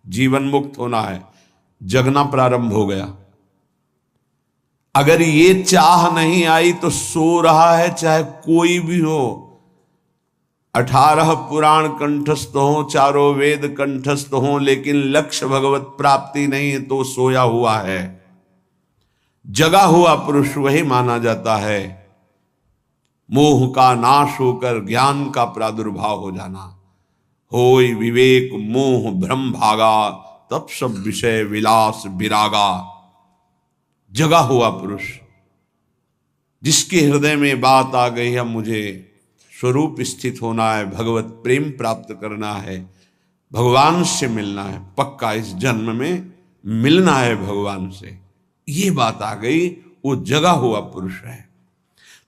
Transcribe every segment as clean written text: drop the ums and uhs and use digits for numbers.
जीवन मुक्त होना है, जगना प्रारंभ हो गया। अगर ये चाह नहीं आई तो सो रहा है, चाहे कोई भी हो, 18 पुराण कंठस्थ हो, चारों वेद कंठस्थ हो, लेकिन लक्ष्य भगवत प्राप्ति नहीं है तो सोया हुआ है। जगा हुआ पुरुष वही माना जाता है। मोह का नाश होकर ज्ञान का प्रादुर्भाव हो जाना। होय विवेक मोह भ्रम भागा, तब सब विषय विलास विरागा। जगा हुआ पुरुष जिसके हृदय में बात आ गई है, मुझे स्वरूप स्थित होना है, भगवत प्रेम प्राप्त करना है, भगवान से मिलना है, पक्का इस जन्म में मिलना है भगवान से, ये बात आ गई, वो जगा हुआ पुरुष है।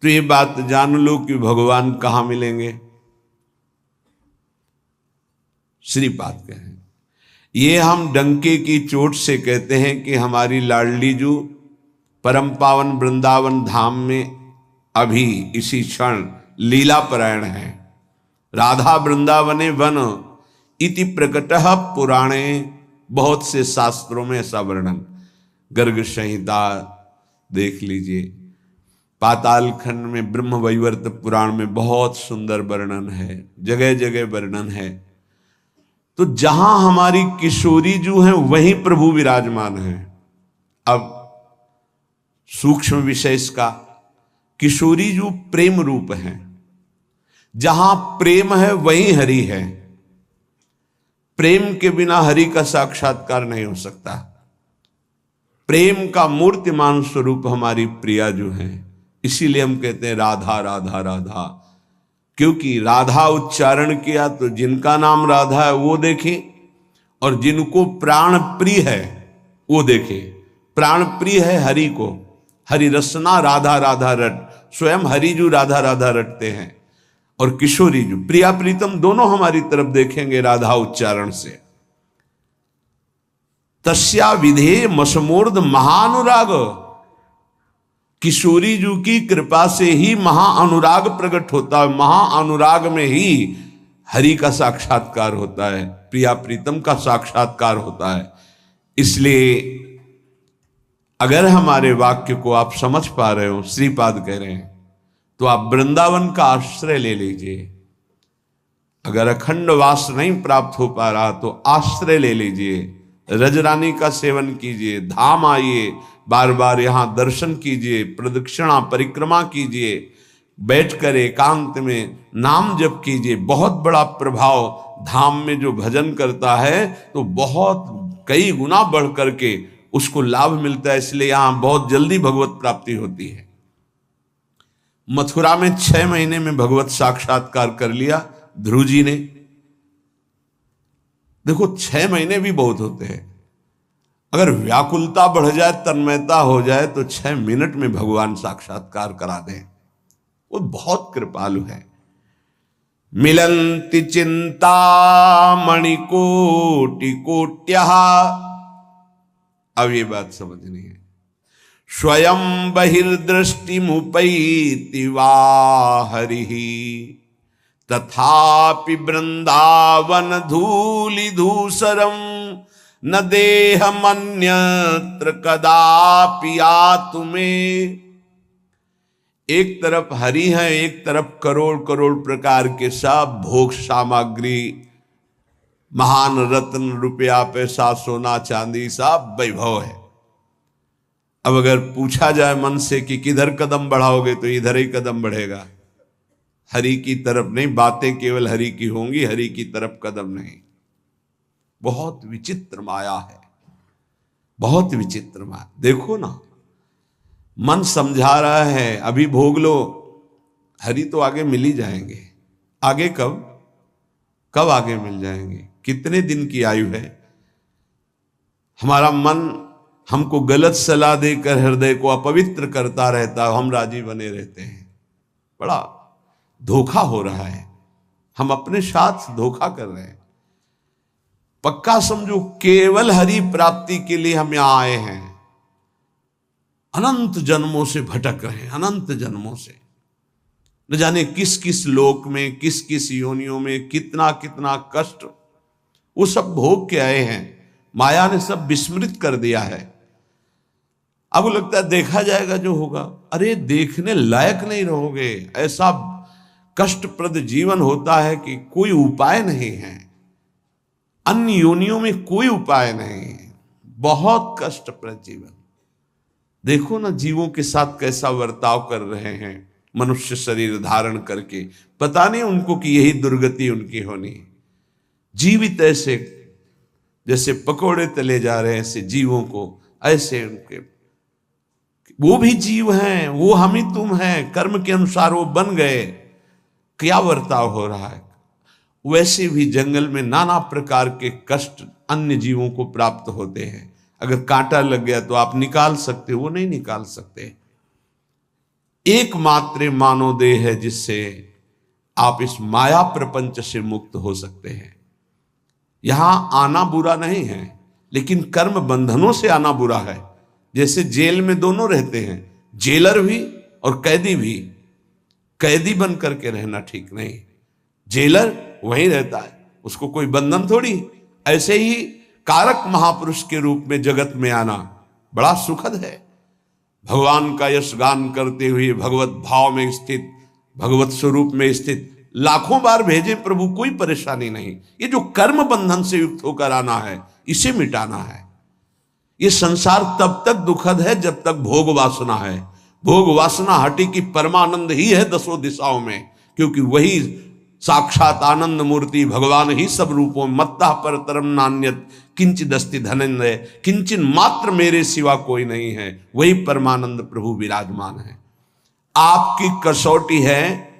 तो ये बात जान लो कि भगवान कहाँ मिलेंगे। श्रीपाद कहें, ये हम डंके की चोट से कहते हैं कि हमारी लाडली जू परम पावन वृंदावन धाम में अभी इसी क्षण लीला परायण है। राधा वृंदावने वन इति प्रकटः पुराणे, बहुत से शास्त्रों में ऐसा वर्णन, गर्ग संहिता देख लीजिए, पाताल खंड में ब्रह्म वैवर्त पुराण में बहुत सुंदर वर्णन है, जगह जगह वर्णन है। तो जहां हमारी किशोरी जो है वहीं प्रभु विराजमान है। अब सूक्ष्म विषय इसका, किशोरी जो प्रेम रूप है, जहां प्रेम है वहीं हरि है। प्रेम के बिना हरि का साक्षात्कार नहीं हो सकता। प्रेम का मूर्तिमान स्वरूप हमारी प्रिया जो है, इसीलिए हम कहते हैं राधा राधा राधा, क्योंकि राधा उच्चारण किया तो जिनका नाम राधा है वो देखे, और जिनको प्राण प्रिय है वो देखे। प्राण प्रिय है हरि को, हरि रसना राधा राधा रट, स्वयं हरि जो राधा राधा रटते हैं, और किशोरी जो प्रिया प्रीतम दोनों हमारी तरफ देखेंगे राधा उच्चारण से। तस्या विधेय मसमूर्ध महानुराग, किशोरी जी की कृपा से ही महाअनुराग प्रकट होता है। महाअनुराग में ही हरि का साक्षात्कार होता है, प्रिया प्रीतम का साक्षात्कार होता है। इसलिए अगर हमारे वाक्य को आप समझ पा रहे हो, श्रीपाद कह रहे हैं, तो आप वृंदावन का आश्रय ले लीजिए। अगर अखंड वास नहीं प्राप्त हो पा रहा तो आश्रय ले लीजिए, रजरानी का सेवन कीजिए, धाम आइए, बार बार यहाँ दर्शन कीजिए, प्रदक्षिणा परिक्रमा कीजिए, बैठकर एकांत में नाम जप कीजिए। बहुत बड़ा प्रभाव धाम में जो भजन करता है तो बहुत कई गुना बढ़ करके उसको लाभ मिलता है। इसलिए यहाँ बहुत जल्दी भगवत प्राप्ति होती है। मथुरा में 6 महीने में भगवत साक्षात्कार कर लिया ध्रुव जी ने। देखो 6 महीने भी बहुत होते हैं। अगर व्याकुलता बढ़ जाए, तन्मयता हो जाए, तो 6 मिनट में भगवान साक्षात्कार करा दें। वो बहुत कृपालु है। मिलंति चिंता मणिकोटि कोट्यः, अब ये बात समझनी है। स्वयं बहिर्दृष्टि मुपैति वा हरिः, तथापि वृंदावन धूलि धूसरम न देहमन्यत्र कदापि आतुमे। एक तरफ हरि है, एक तरफ करोड़ करोड़ प्रकार के सब भोग सामग्री, महान रत्न, रुपया पैसा, सोना चांदी, सब वैभव है। अब अगर पूछा जाए मन से कि किधर कदम बढ़ाओगे, तो इधर ही कदम बढ़ेगा, हरि की तरफ नहीं। बातें केवल हरि की होंगी, हरि की तरफ कदम नहीं। बहुत विचित्र माया है, बहुत विचित्र माया। देखो ना, मन समझा रहा है अभी भोग लो, हरि तो आगे मिल ही जाएंगे। आगे कब कब आगे मिल जाएंगे? कितने दिन की आयु है? हमारा मन हमको गलत सलाह देकर हृदय को अपवित्र करता रहता, हम राजी बने रहते हैं। बड़ा धोखा हो रहा है, हम अपने साथ धोखा कर रहे हैं। पक्का समझो, केवल हरि प्राप्ति के लिए हम यहां आए हैं। अनंत जन्मों से भटक रहे हैं, अनंत जन्मों से, न जाने किस किस लोक में, किस किस योनियों में कितना कितना कष्ट वो सब भोग के आए हैं। माया ने सब विस्मृत कर दिया है। अब लगता है देखा जाएगा जो होगा। अरे देखने लायक नहीं रहोगे। ऐसा कष्टप्रद जीवन होता है कि कोई उपाय नहीं है। अन्य योनियों में कोई उपाय नहीं है। बहुत कष्टप्रद जीवन। देखो ना जीवों के साथ कैसा बर्ताव कर रहे हैं मनुष्य शरीर धारण करके। पता नहीं उनको कि यही दुर्गति उनकी होनी है। जीवित ऐसे जैसे पकोड़े तले जा रहे हैं, ऐसे जीवों को ऐसे उनके, वो भी जीव हैं, वो हम ही तुम हैं, कर्म के अनुसार वो बन गए। क्या बर्ताव हो रहा है। वैसे भी जंगल में नाना प्रकार के कष्ट अन्य जीवों को प्राप्त होते हैं। अगर कांटा लग गया तो आप निकाल सकते हो, वो नहीं निकाल सकते। एकमात्र मानव देह है जिससे आप इस माया प्रपंच से मुक्त हो सकते हैं। यहां आना बुरा नहीं है, लेकिन कर्म बंधनों से आना बुरा है। जैसे जेल में दोनों रहते हैं, जेलर भी और कैदी भी। कैदी बन करके रहना ठीक नहीं। जेलर वहीं रहता है, उसको कोई बंधन थोड़ी। ऐसे ही कारक महापुरुष के रूप में जगत में आना बड़ा सुखद है। भगवान का यश गान करते हुए भगवत भाव में स्थित, भगवत स्वरूप में स्थित लाखों बार भेजे प्रभु, कोई परेशानी नहीं। ये जो कर्म बंधन से युक्त होकर आना है, इसे मिटाना है। ये संसार तब तक दुखद है जब तक भोग वासना है। भोग वासना हटी की परमानंद ही है दसों दिशाओं में, क्योंकि वही साक्षात आनंद मूर्ति भगवान ही सब रूपों मत्ता पर तरम नान्यत किंचिदस्ति धनंजय, किंचन मात्र मेरे सिवा कोई नहीं है। वही परमानंद प्रभु विराजमान है। आपकी कसौटी है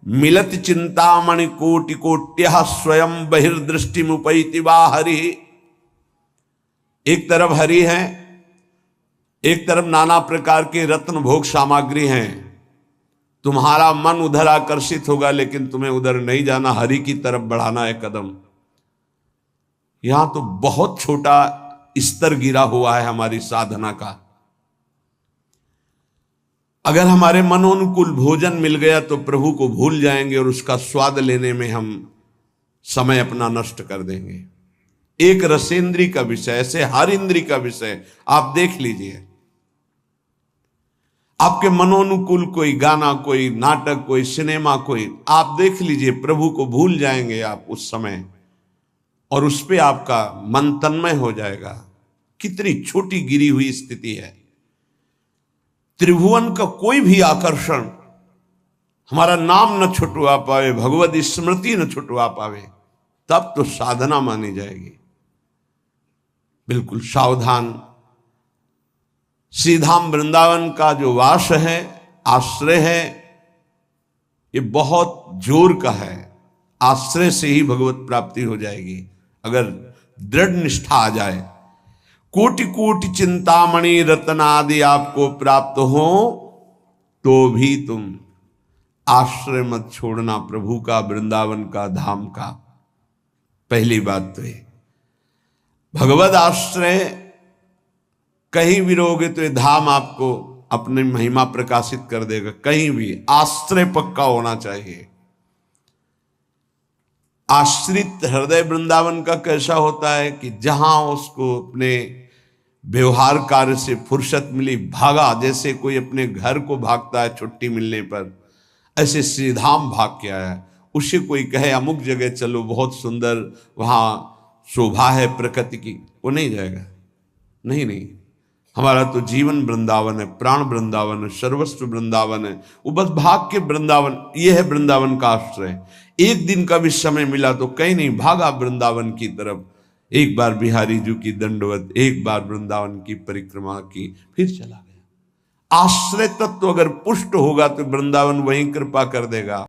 मिलत चिंतामणि कोटि कोट्य स्वयं बहिर्दृष्टि मुपैति वा हरि। एक तरफ हरि है, एक तरफ नाना प्रकार के रत्न भोग सामग्री हैं। तुम्हारा मन उधर आकर्षित होगा, लेकिन तुम्हें उधर नहीं जाना, हरि की तरफ बढ़ाना है कदम। यहां तो बहुत छोटा स्तर गिरा हुआ है हमारी साधना का। अगर हमारे मनोनुकूल भोजन मिल गया तो प्रभु को भूल जाएंगे और उसका स्वाद लेने में हम समय अपना नष्ट कर देंगे। एक रसेंद्री का विषय, ऐसे हर इंद्री का विषय आप देख लीजिए। आपके मनोनुकूल कोई गाना, कोई नाटक, कोई सिनेमा, कोई आप देख लीजिए, प्रभु को भूल जाएंगे आप उस समय, और उस पे आपका मन तन्मय हो जाएगा। कितनी छोटी गिरी हुई स्थिति है। त्रिभुवन का कोई भी आकर्षण हमारा नाम न छुटवा पावे, भगवत स्मृति न छुटवा पावे, तब तो साधना मानी जाएगी। बिल्कुल सावधान। श्रीधाम वृंदावन का जो वास है, आश्रय है, ये बहुत जोर का है। आश्रय से ही भगवत प्राप्ति हो जाएगी अगर दृढ़ निष्ठा आ जाए। कोटि कोटि चिंतामणि रत्न आदि आपको प्राप्त हो तो भी तुम आश्रय मत छोड़ना प्रभु का, वृंदावन का, धाम का। पहली बात तो ये भगवत आश्रय कहीं भी रहोगे तो ये धाम आपको अपनी महिमा प्रकाशित कर देगा। कहीं भी आश्रय पक्का होना चाहिए। आश्रित हृदय वृंदावन का कैसा होता है कि जहां उसको अपने व्यवहार कार्य से फुर्सत मिली, भागा। जैसे कोई अपने घर को भागता है छुट्टी मिलने पर, ऐसे श्रीधाम भाग के आया। उसे कोई कहे अमुक जगह चलो, बहुत सुंदर वहां शोभा है प्रकृति की, वो नहीं जाएगा। नहीं, हमारा तो जीवन वृंदावन है, प्राण वृंदावन है, सर्वस्व वृंदावन है। वो बस भाग के वृंदावन, ये है वृंदावन का आश्रय। एक दिन का भी समय मिला तो कहीं नहीं, भागा वृंदावन की तरफ। एक बार बिहारी जी की दंडवत, एक बार वृंदावन की परिक्रमा की, फिर चला गया। आश्रय तत्व अगर पुष्ट होगा तो वृंदावन वहीं कृपा कर देगा।